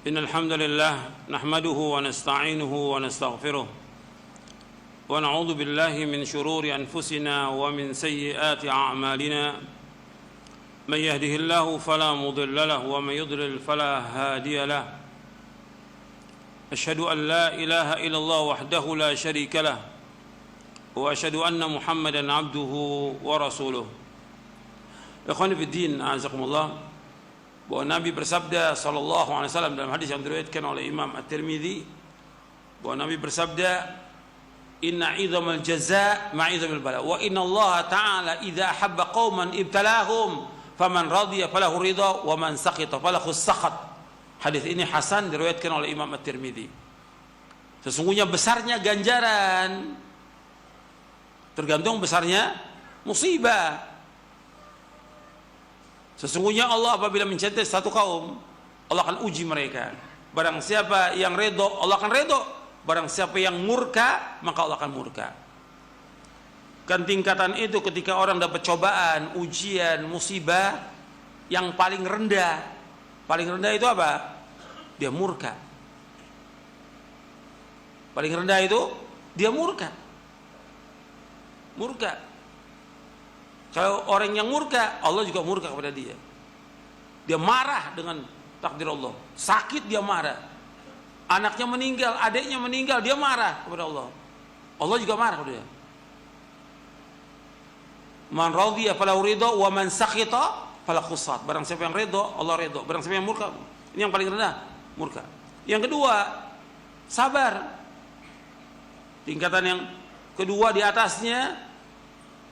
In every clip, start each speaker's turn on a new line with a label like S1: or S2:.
S1: إن الحمد لله نحمده ونستعينه ونستغفره ونعوذ بالله من شرور أنفسنا ومن سيئات أعمالنا من يهده الله فلا مضل له ومن يضلل فلا هادي له أشهد أن لا إله إلا الله وحده لا شريك له وأشهد أن محمدا عبده ورسوله. Ikhwan fillah, azakumullah, bahwa Nabi bersabda sallallahu alaihi wasallam dalam hadis yang diriwayatkan oleh Imam At-Tirmidzi, bahwa Nabi bersabda, inna idzamal jazaa ma'idzamal bala wa inna Allah ta'ala idza habba qauman ibtalahum faman radiya falahu ridha wa man sakhita falahu sakhat. Hadis ini hasan, diriwayatkan oleh Imam At-Tirmidzi. Sesungguhnya besarnya ganjaran tergantung besarnya musibah. Sesungguhnya Allah apabila mencintai satu kaum, Allah akan uji mereka. Barang siapa yang redho, Allah akan redho. Barang siapa yang murka, maka Allah akan murka. Kan tingkatan itu ketika orang dapat cobaan, ujian, musibah, yang paling rendah. Paling rendah itu apa? Dia murka. Paling rendah itu dia murka. Murka. Kalau orang yang murka, Allah juga murka kepada dia. Dia marah dengan takdir Allah. Sakit dia marah. Anaknya meninggal, adiknya meninggal, dia marah kepada Allah. Allah juga marah kepada dia. Man radhiya falahu ridha wa man sakhita falahu sakhat. Barang siapa yang ridha, Allah ridha. Barang siapa yang murka, ini yang paling rendah, murka. Yang kedua, sabar. Tingkatan yang kedua di atasnya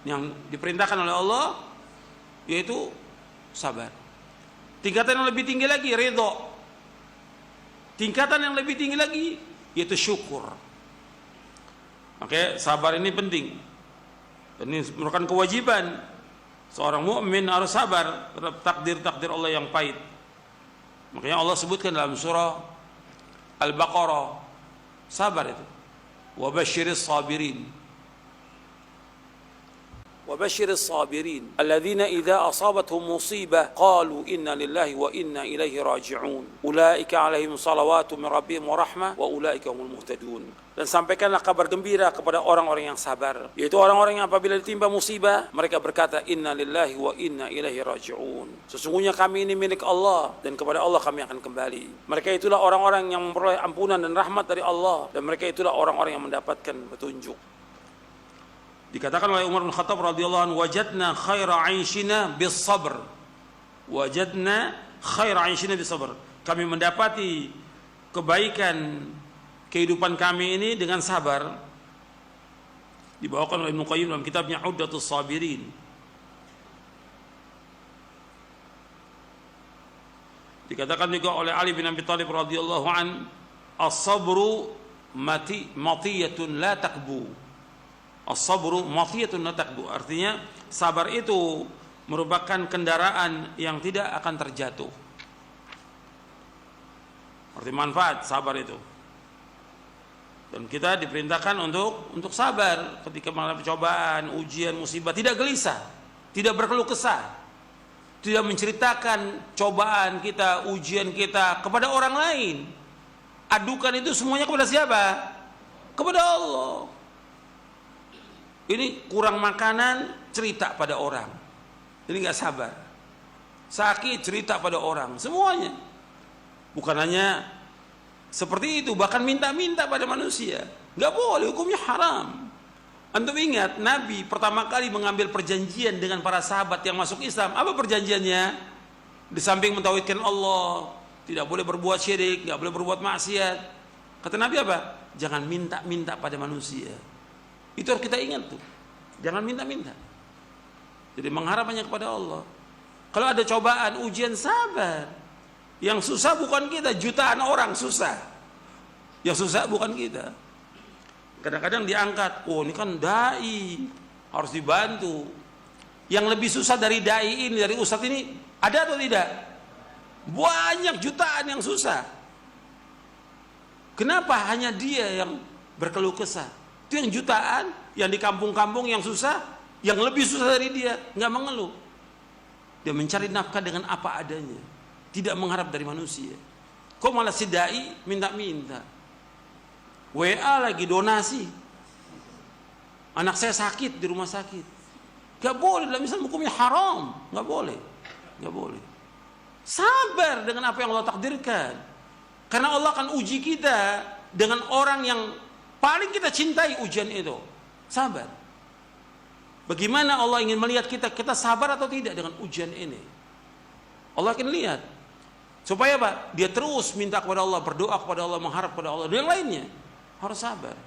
S1: yang diperintahkan oleh Allah yaitu sabar. Tingkatan yang lebih tinggi lagi ridha. Tingkatan yang lebih tinggi lagi yaitu syukur. Oke, sabar ini penting. Ini merupakan kewajiban seorang mukmin harus sabar terhadap takdir-takdir Allah yang pahit. Makanya Allah sebutkan dalam surah Al-Baqarah sabar itu. Wa basyiris sabirin. وبشر الصابرين الذين إذا أصابتهم مصيبة قالوا إنا لله وإنا إليه راجعون أولئك عليهم صلوات من ربهم ورحمة وأولئك هم المهتدون. Dan sampaikanlah kabar gembira kepada orang-orang yang sabar, yaitu orang-orang yang apabila ditimpa musibah mereka berkata inna lillahi wa inna ilaihi raji'un. Sesungguhnya kami ini milik Allah dan kepada Allah kami akan kembali. Mereka itulah orang-orang yang memperoleh ampunan dan rahmat dari Allah, dan mereka itulah orang-orang yang mendapatkan petunjuk. Dikatakan oleh Umar bin Khattab radhiyallahu anhu, wajadna khaira 'aishina bis sabr. Wajadna khaira 'aishina bis sabr. Kami mendapati kebaikan kehidupan kami ini dengan sabar. Dibawakan oleh Ibnu Qayyim dalam kitabnya Uddatus Sabirin. Dikatakan juga oleh Ali bin Abi Thalib radhiyallahu an, as-sabru matiyatun la takbu. As-sabru matiyatun la takbu. Artinya sabar itu merupakan kendaraan yang tidak akan terjatuh. Arti manfaat sabar itu. Dan kita diperintahkan untuk sabar ketika menghadapi cobaan, ujian, musibah, tidak gelisah, tidak berkeluh kesah, tidak menceritakan cobaan kita, ujian kita kepada orang lain. Adukan itu semuanya kepada siapa? Kepada Allah. Ini kurang makanan, cerita pada orang. Ini nggak sabar. Sakit, cerita pada orang. Semuanya. Bukan hanya seperti itu, bahkan minta-minta pada manusia. Nggak boleh, hukumnya haram. Antum ingat, Nabi pertama kali mengambil perjanjian dengan para sahabat yang masuk Islam. Apa perjanjiannya? Di samping mentauhidkan Allah, tidak boleh berbuat syirik, nggak boleh berbuat maksiat. Kata Nabi apa? Jangan minta-minta pada manusia. Itu harus kita ingat tuh. Jangan minta-minta. Jadi mengharap hanya kepada Allah. Kalau ada cobaan, ujian, sabar. Yang susah bukan kita, jutaan orang susah. Yang susah bukan kita. Kadang-kadang diangkat, oh ini kan dai, harus dibantu. Yang lebih susah dari dai ini, dari ustadz ini, ada atau tidak? Banyak jutaan yang susah. Kenapa hanya dia yang berkeluh kesah? Itu yang jutaan, yang di kampung-kampung yang susah, yang lebih susah dari dia, nggak mengeluh. Dia mencari nafkah dengan apa adanya, tidak mengharap dari manusia. Kok malah si dai minta-minta? WA lagi donasi. Anak saya sakit di rumah sakit. Gak boleh, dalam Islam hukumnya haram. Gak boleh. Gak boleh. Sabar dengan apa yang Allah takdirkan. Karena Allah akan uji kita dengan orang yang paling kita cintai ujian itu. Sabar. Bagaimana Allah ingin melihat kita sabar atau tidak dengan ujian ini. Allah akan lihat. Supaya apa? Dia terus minta kepada Allah, berdoa kepada Allah, mengharap kepada Allah. Dan yang lainnya harus sabar.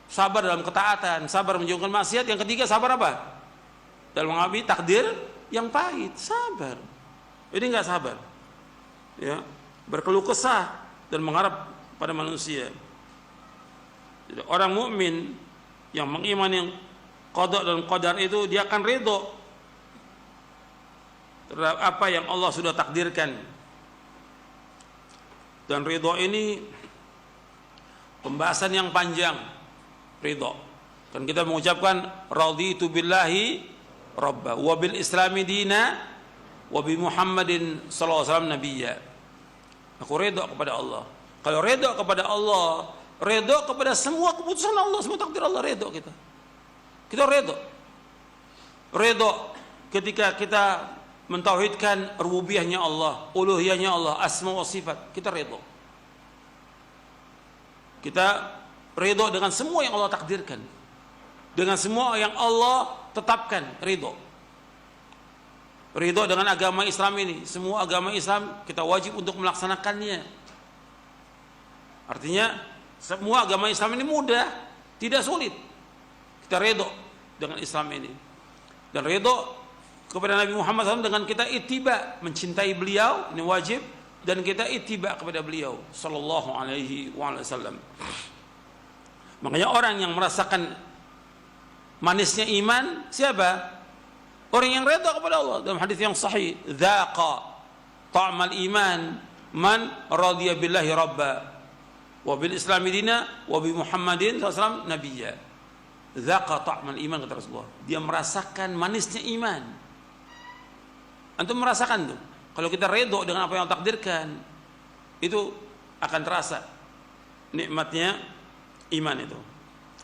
S1: Sabar dalam ketaatan, sabar menjauhkan maksiat. Yang ketiga sabar apa? Dalam menghadapi takdir yang pahit. Sabar. Ini enggak sabar. Ya, berkeluh kesah dan mengharap pada manusia. Jadi, orang mukmin yang mengimani qada dan qadar itu, dia akan ridho terhadap apa yang Allah sudah takdirkan. Dan ridho ini pembahasan yang panjang. Ridho, kan kita mengucapkan raditu billahi rabba wa bil islami dina wa bi Muhammadin sallallahu alaihi wasallam nabiyya. Aku ridho kepada Allah. Kalau ridho kepada Allah, ridho kepada semua keputusan Allah, semua takdir Allah, ridho kita. Kita ridho. Ridho ketika kita mentauhidkan rububiyahnya Allah, uluhiyahnya Allah, asma wa sifat, kita ridho. Kita ridho dengan semua yang Allah takdirkan, dengan semua yang Allah tetapkan, ridho. Ridho dengan agama Islam ini, semua agama Islam kita wajib untuk melaksanakannya. Artinya semua agama Islam ini mudah, tidak sulit. Kita ridho dengan Islam ini, dan ridho kepada Nabi Muhammad SAW dengan kita ittiba, mencintai beliau, ini wajib, dan kita ittiba kepada beliau sallallahu alaihi wasallam. Makanya orang yang merasakan manisnya iman siapa? Orang yang redha kepada Allah. Dalam hadis yang sahih, dzaqa ta'mal iman man radiya billahi rabba wa bil islami dina wa bi Muhammadin sallallahu alaihi wasallam nabiyya. Dzaqa ta'mal iman, kata Rasulullah. Dia merasakan manisnya iman. Antum merasakan tuh. Kalau kita redha dengan apa yang Allah takdirkan, itu akan terasa nikmatnya iman itu,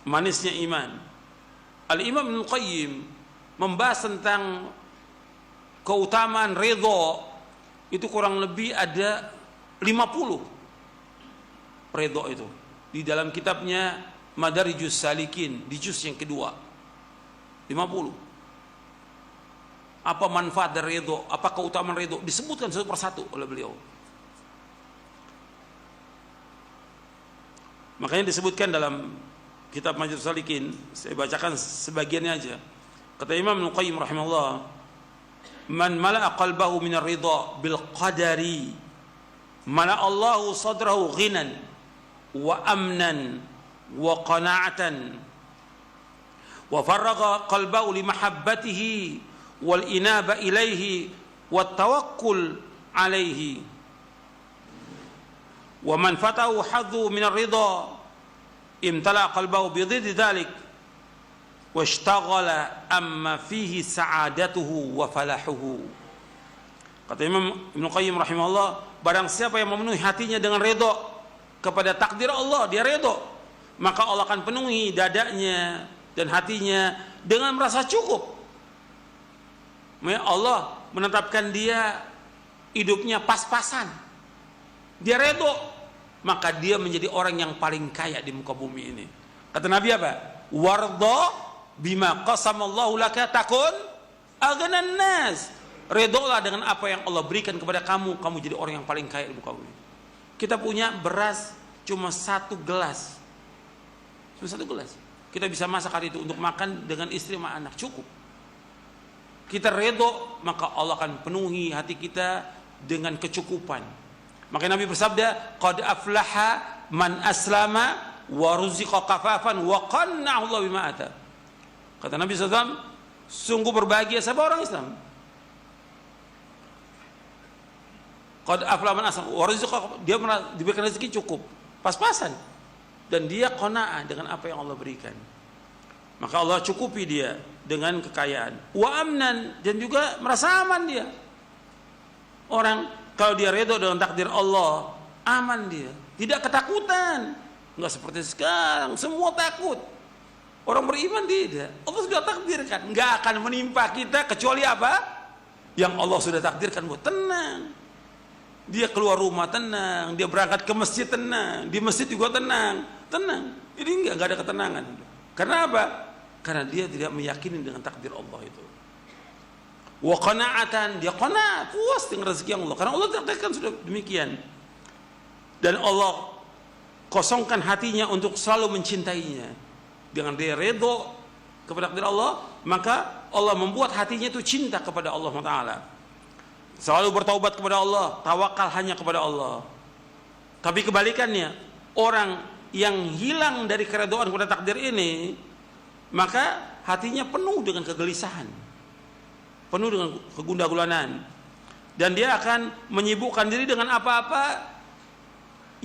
S1: manisnya iman. Al-Imam Ibnu Qayyim membahas tentang keutamaan redha itu kurang lebih ada 50 redha itu di dalam kitabnya Madarijus Salikin di juz yang kedua. 50. Apa manfaat dari redha, apa keutamaan redha, disebutkan satu persatu oleh beliau. Makanya disebutkan dalam kitab Madarijus Salikin, saya bacakan sebagiannya aja. Kata Imam Ibnu Qayyim rahimahullah, man mala'a qalbahu min ar-ridha bil qadari mala'a Allahu sadrahu ghinan wa amnan wa qana'atan wa farraga qalbahu li mahabbatihi wal inaba ilaihi wat tawakkul alaihi wa man fatahu hadhu min ar-ridha imtala qalbahu bi dhiddi dhalik washtaghala amma fihi sa'adatuhu wa falahuhu. Kata Imam Ibnu Qayyim rahimahullah, barang siapa yang memenuhi hatinya dengan redha kepada takdir Allah, dia redha, maka Allah akan penuhi dadanya dan hatinya dengan merasa cukup. Allah menetapkan dia hidupnya pas-pasan, dia redha, maka dia menjadi orang yang paling kaya di muka bumi ini. Kata Nabi apa? Warda bima qasamallahu laka takun aghnan nas. Redholah dengan apa yang Allah berikan kepada kamu, kamu jadi orang yang paling kaya di muka bumi. Kita punya beras cuma 1 gelas. Cuma 1 gelas. Kita bisa masak hari itu untuk makan dengan istri sama anak, cukup. Kita redho, maka Allah akan penuhi hati kita dengan kecukupan. Makanya Nabi bersabda, qad aflaha man aslama wa ruziqa kafafan wa qanna'ahu Allah bima ata. Kata Nabi SAW, sungguh berbahagia siapa orang Islam. Qad aflaha man aslama wa ruziqa, dia diberikan rezeki cukup, pas-pasan, dan dia qanaah dengan apa yang Allah berikan. Maka Allah cukupi dia dengan kekayaan. Wa amnan, dan juga merasa aman dia. Orang kalau dia redha dengan takdir Allah, aman dia, tidak ketakutan. Enggak seperti sekarang, semua takut. Orang beriman tidak. Allah sudah takdirkan, enggak akan menimpa kita kecuali apa? Yang Allah sudah takdirkan buat tenang. Dia keluar rumah tenang, dia berangkat ke masjid tenang, di masjid juga tenang. Ini enggak ada ketenangan. Karena apa? Karena dia tidak meyakini dengan takdir Allah itu. Wa qana'atan, dia qana', puas dengan rezeki Allah. Karena Allah takdirkan sudah demikian. Dan Allah kosongkan hatinya untuk selalu mencintainya. Dengan dia redho kepada takdir Allah, maka Allah membuat hatinya itu cinta kepada Allah Taala. Selalu bertaubat kepada Allah, tawakal hanya kepada Allah. Tapi kebalikannya, orang yang hilang dari keredoan kepada takdir ini, maka hatinya penuh dengan kegelisahan, penuh dengan kegundah-gulanan, dan dia akan menyibukkan diri dengan apa-apa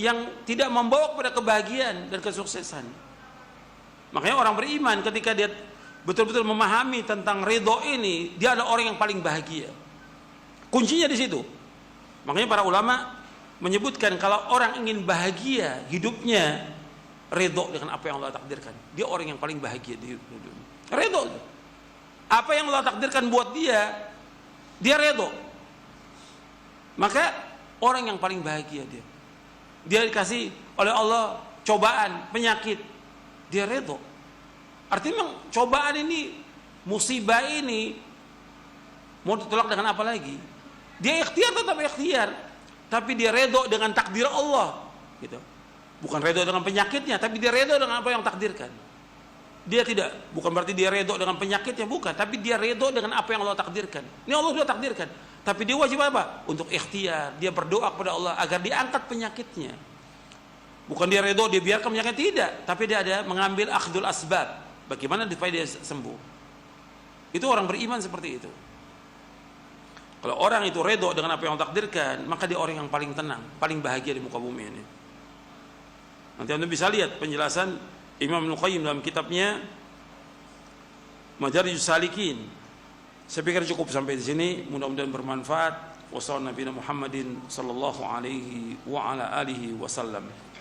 S1: yang tidak membawa kepada kebahagiaan dan kesuksesan. Makanya orang beriman ketika dia betul-betul memahami tentang ridho ini, dia adalah orang yang paling bahagia. Kuncinya di situ. Makanya para ulama menyebutkan kalau orang ingin bahagia hidupnya, ridho dengan apa yang Allah takdirkan. Dia orang yang paling bahagia di hidupnya. Ridho. Apa yang Allah takdirkan buat dia ridho. Maka orang yang paling bahagia dia. Dia dikasih oleh Allah cobaan, penyakit, dia ridho. Artinya memang cobaan ini, musibah ini mau ditolak dengan apa lagi? Dia ikhtiar, tetap ikhtiar, tapi dia ridho dengan takdir Allah, gitu. Bukan ridho dengan penyakitnya, tapi dia ridho dengan apa yang takdirkan. Dia tidak, bukan berarti dia ridho dengan penyakitnya, bukan, tapi dia ridho dengan apa yang Allah takdirkan. Ini Allah sudah takdirkan, tapi dia wajib apa? Untuk ikhtiar, dia berdoa kepada Allah agar diangkat penyakitnya. Bukan dia ridho, dia biarkan penyakit, tidak, tapi dia ada mengambil akhdul asbab. Bagaimana supaya dia sembuh? Itu orang beriman seperti itu. Kalau orang itu ridho dengan apa yang Allah takdirkan, maka dia orang yang paling tenang, paling bahagia di muka bumi ini. Nanti Anda bisa lihat penjelasan Imam Ibnu Qayyim dalam kitabnya Madarijus Salikin. Saya pikir cukup sampai di sini, mudah-mudahan bermanfaat. Wassalamualaikum warahmatullahi wabarakatuh.